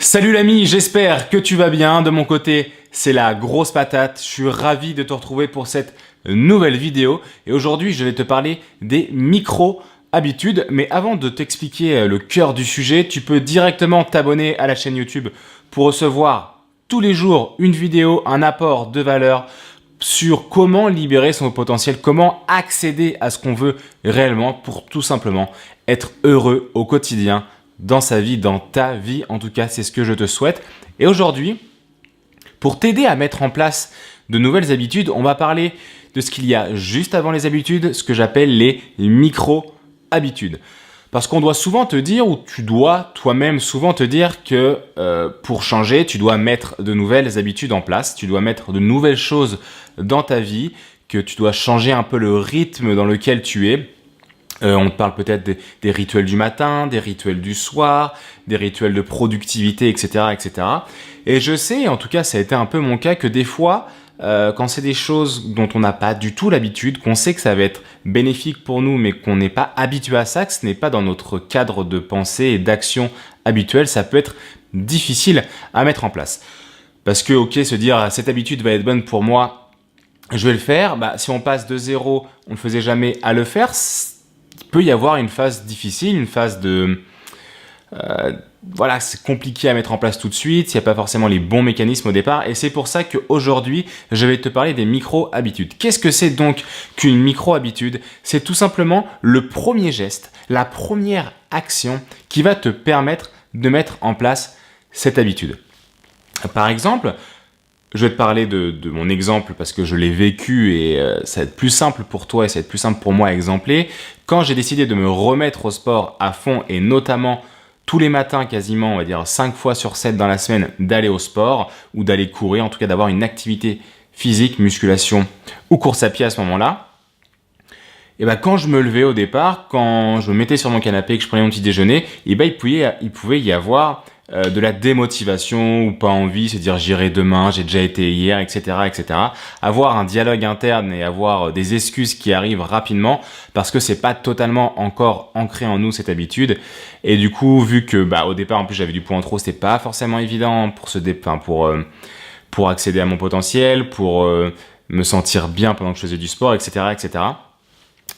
Salut l'ami, j'espère que tu vas bien. De mon côté, c'est la grosse patate. Je suis ravi de te retrouver pour cette nouvelle vidéo. Et aujourd'hui, je vais te parler des micro-habitudes. Mais avant de t'expliquer le cœur du sujet, tu peux directement t'abonner à la chaîne YouTube pour recevoir tous les jours une vidéo, un apport de valeur sur comment libérer son potentiel, comment accéder à ce qu'on veut réellement pour tout simplement être heureux au quotidien, dans sa vie, dans ta vie. En tout cas, c'est ce que je te souhaite. Et aujourd'hui, pour t'aider à mettre en place de nouvelles habitudes, on va parler de ce qu'il y a juste avant les habitudes, ce que j'appelle les micro-habitudes. Parce qu'on doit souvent te dire, ou tu dois toi-même souvent te dire que pour changer, tu dois mettre de nouvelles habitudes en place, tu dois mettre de nouvelles choses dans ta vie, que tu dois changer un peu le rythme dans lequel tu es. On te parle peut-être des rituels du matin, des rituels du soir, des rituels de productivité, etc., etc. Et je sais, en tout cas, ça a été un peu mon cas, que des fois, quand c'est des choses dont on n'a pas du tout l'habitude, qu'on sait que ça va être bénéfique pour nous, mais qu'on n'est pas habitué à ça, que ce n'est pas dans notre cadre de pensée et d'action habituel, ça peut être difficile à mettre en place. Parce que, ok, se dire, cette habitude va être bonne pour moi, je vais le faire, si on passe de zéro, on ne faisait jamais à le faire, il peut y avoir une phase difficile, une phase de... c'est compliqué à mettre en place tout de suite, il n'y a pas forcément les bons mécanismes au départ, et c'est pour ça qu'aujourd'hui, je vais te parler des micro-habitudes. Qu'est-ce que c'est donc qu'une micro-habitude? C'est tout simplement le premier geste, la première action qui va te permettre de mettre en place cette habitude. Par exemple, je vais te parler de mon exemple parce que je l'ai vécu et ça va être plus simple pour toi et ça va être plus simple pour moi à exempler. Quand j'ai décidé de me remettre au sport à fond et notamment tous les matins quasiment, on va dire 5 fois sur 7 dans la semaine, d'aller au sport ou d'aller courir, en tout cas d'avoir une activité physique, musculation ou course à pied à ce moment-là, et quand je me levais au départ, quand je me mettais sur mon canapé, que je prenais mon petit déjeuner, il pouvait y avoir de la démotivation ou pas envie, se dire j'irai demain, j'ai déjà été hier, etc., etc. Avoir un dialogue interne et avoir des excuses qui arrivent rapidement parce que c'est pas totalement encore ancré en nous cette habitude. Et du coup, vu que au départ en plus j'avais du poids en trop, c'était pas forcément évident pour accéder à mon potentiel, pour me sentir bien pendant que je faisais du sport, etc., etc.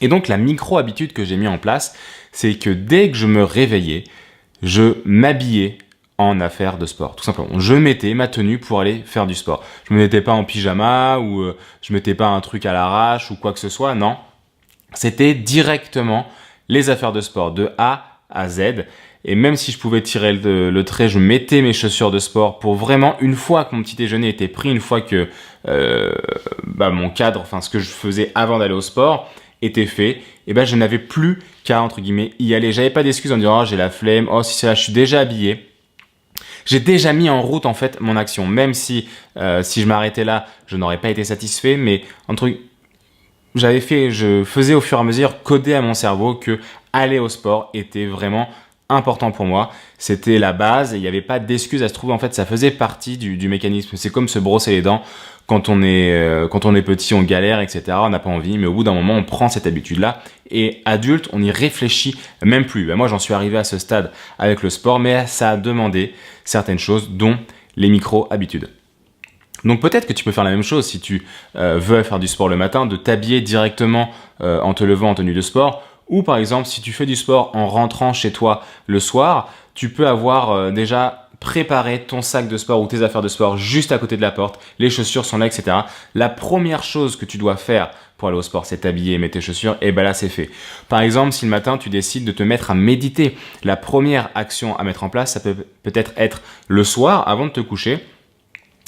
Et donc la micro-habitude que j'ai mis en place, c'est que dès que je me réveillais, je m'habillais en affaires de sport, tout simplement. Je mettais ma tenue pour aller faire du sport. Je me mettais pas en pyjama ou je mettais pas un truc à l'arrache ou quoi que ce soit, non. C'était directement les affaires de sport, de A à Z. Et même si je pouvais tirer le trait, je mettais mes chaussures de sport pour vraiment, une fois que mon petit déjeuner était pris, une fois que mon cadre, ce que je faisais avant d'aller au sport, était fait, et je n'avais plus qu'à, entre guillemets, y aller. J'avais pas d'excuses en disant, oh, j'ai la flemme, oh, si c'est là, je suis déjà habillé. J'ai déjà mis en route, en fait, mon action. Même si je m'arrêtais là, je n'aurais pas été satisfait, mais je faisais au fur et à mesure coder à mon cerveau que aller au sport était vraiment important pour moi. C'était la base et il n'y avait pas d'excuses à se trouver. En fait, ça faisait partie du mécanisme. C'est comme se brosser les dents. Quand on est petit, on galère, etc. On n'a pas envie, mais au bout d'un moment, on prend cette habitude-là. Et adulte, on n'y réfléchit même plus. Moi, j'en suis arrivé à ce stade avec le sport, mais ça a demandé certaines choses, dont les micro-habitudes. Donc peut-être que tu peux faire la même chose si tu veux faire du sport le matin, de t'habiller directement en te levant en tenue de sport. Ou par exemple, si tu fais du sport en rentrant chez toi le soir, tu peux avoir déjà préparé ton sac de sport ou tes affaires de sport juste à côté de la porte. Les chaussures sont là, etc. La première chose que tu dois faire pour aller au sport, c'est t'habiller et mettre tes chaussures. Et là, c'est fait. Par exemple, si le matin, tu décides de te mettre à méditer, la première action à mettre en place, ça peut peut-être être le soir, avant de te coucher,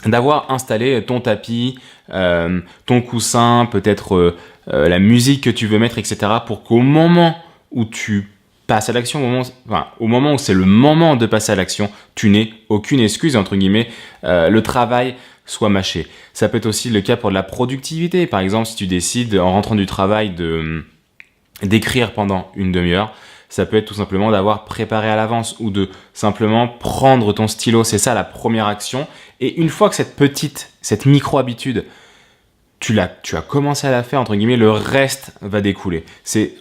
d'avoir installé ton tapis, ton coussin, peut-être la musique que tu veux mettre, etc. pour qu'au moment où tu passes à l'action, au moment où c'est le moment de passer à l'action, tu n'aies aucune excuse, entre guillemets, le travail soit mâché. Ça peut être aussi le cas pour de la productivité. Par exemple, si tu décides, en rentrant du travail, d'écrire pendant une demi-heure, ça peut être tout simplement d'avoir préparé à l'avance ou de simplement prendre ton stylo. C'est ça la première action. Et une fois que cette micro-habitude, tu as commencé à la faire, entre guillemets, le reste va découler. C'est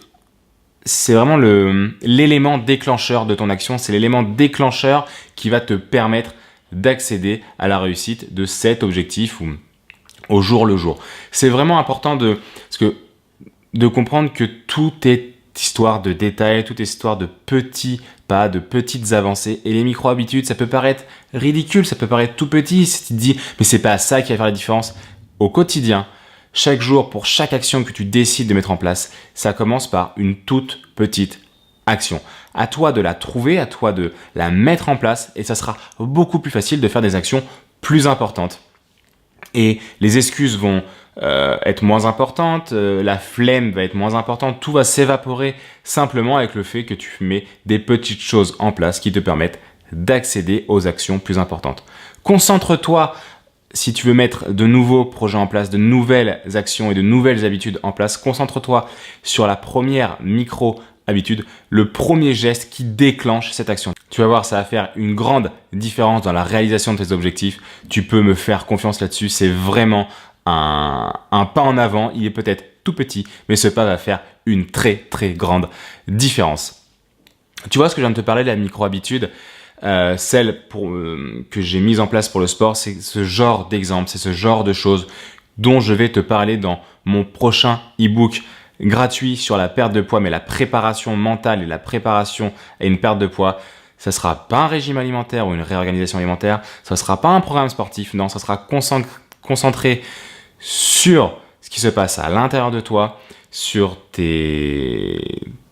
c'est vraiment l'élément déclencheur de ton action. C'est l'élément déclencheur qui va te permettre d'accéder à la réussite de cet objectif ou au jour le jour. C'est vraiment important de comprendre que tout est histoire de détails, tout est histoire de petits pas, de petites avancées. Et les micro-habitudes, ça peut paraître ridicule, ça peut paraître tout petit. Si tu te dis, mais c'est pas ça qui va faire la différence. Au quotidien, chaque jour, pour chaque action que tu décides de mettre en place, ça commence par une toute petite action. À toi de la trouver, à toi de la mettre en place et ça sera beaucoup plus facile de faire des actions plus importantes. Et les excuses vont être moins importantes, la flemme va être moins importante, tout va s'évaporer simplement avec le fait que tu mets des petites choses en place qui te permettent d'accéder aux actions plus importantes. Concentre-toi, si tu veux mettre de nouveaux projets en place, de nouvelles actions et de nouvelles habitudes en place, concentre-toi sur la première micro-habitude, le premier geste qui déclenche cette action. Tu vas voir, ça va faire une grande différence dans la réalisation de tes objectifs. Tu peux me faire confiance là-dessus, c'est vraiment un pas en avant. Il est peut-être tout petit, mais ce pas va faire une très très grande différence. Tu vois ce que je viens de te parler de la micro-habitude, celle que j'ai mise en place pour le sport, c'est ce genre d'exemple, c'est ce genre de choses dont je vais te parler dans mon prochain e-book gratuit sur la perte de poids, mais la préparation mentale et la préparation à une perte de poids. Ça sera pas un régime alimentaire ou une réorganisation alimentaire, ça sera pas un programme sportif, non, ça sera concentré sur ce qui se passe à l'intérieur de toi, sur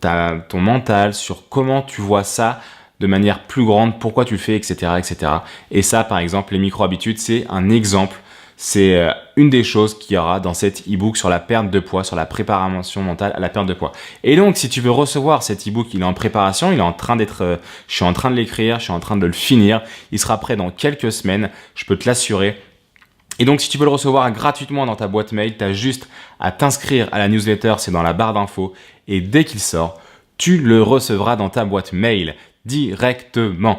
ton mental, sur comment tu vois ça de manière plus grande, pourquoi tu le fais, etc., etc. Et ça, par exemple, les micro-habitudes, c'est un exemple. C'est une des choses qu'il y aura dans cet e-book sur la perte de poids, sur la préparation mentale à la perte de poids. Et donc, si tu veux recevoir cet e-book, il est en préparation, il est en train d'être, je suis en train de l'écrire, je suis en train de le finir. Il sera prêt dans quelques semaines, je peux te l'assurer. Et donc, si tu veux le recevoir gratuitement dans ta boîte mail, tu as juste à t'inscrire à la newsletter, c'est dans la barre d'infos. Et dès qu'il sort, tu le recevras dans ta boîte mail directement.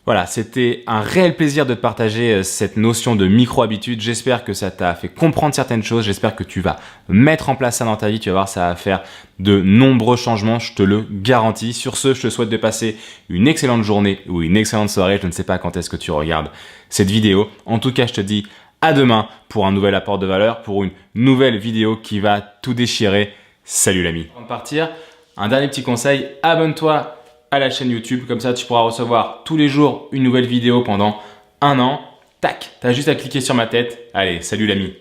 Voilà, c'était un réel plaisir de te partager cette notion de micro-habitude. J'espère que ça t'a fait comprendre certaines choses. J'espère que tu vas mettre en place ça dans ta vie. Tu vas voir, ça va faire de nombreux changements, je te le garantis. Sur ce, je te souhaite de passer une excellente journée ou une excellente soirée. Je ne sais pas quand est-ce que tu regardes cette vidéo. En tout cas, je te dis à demain pour un nouvel apport de valeur, pour une nouvelle vidéo qui va tout déchirer. Salut l'ami. Avant de partir, un dernier petit conseil, abonne-toi à la chaîne YouTube, comme ça tu pourras recevoir tous les jours une nouvelle vidéo pendant un an. Tac, t'as juste à cliquer sur ma tête. Allez, salut l'ami.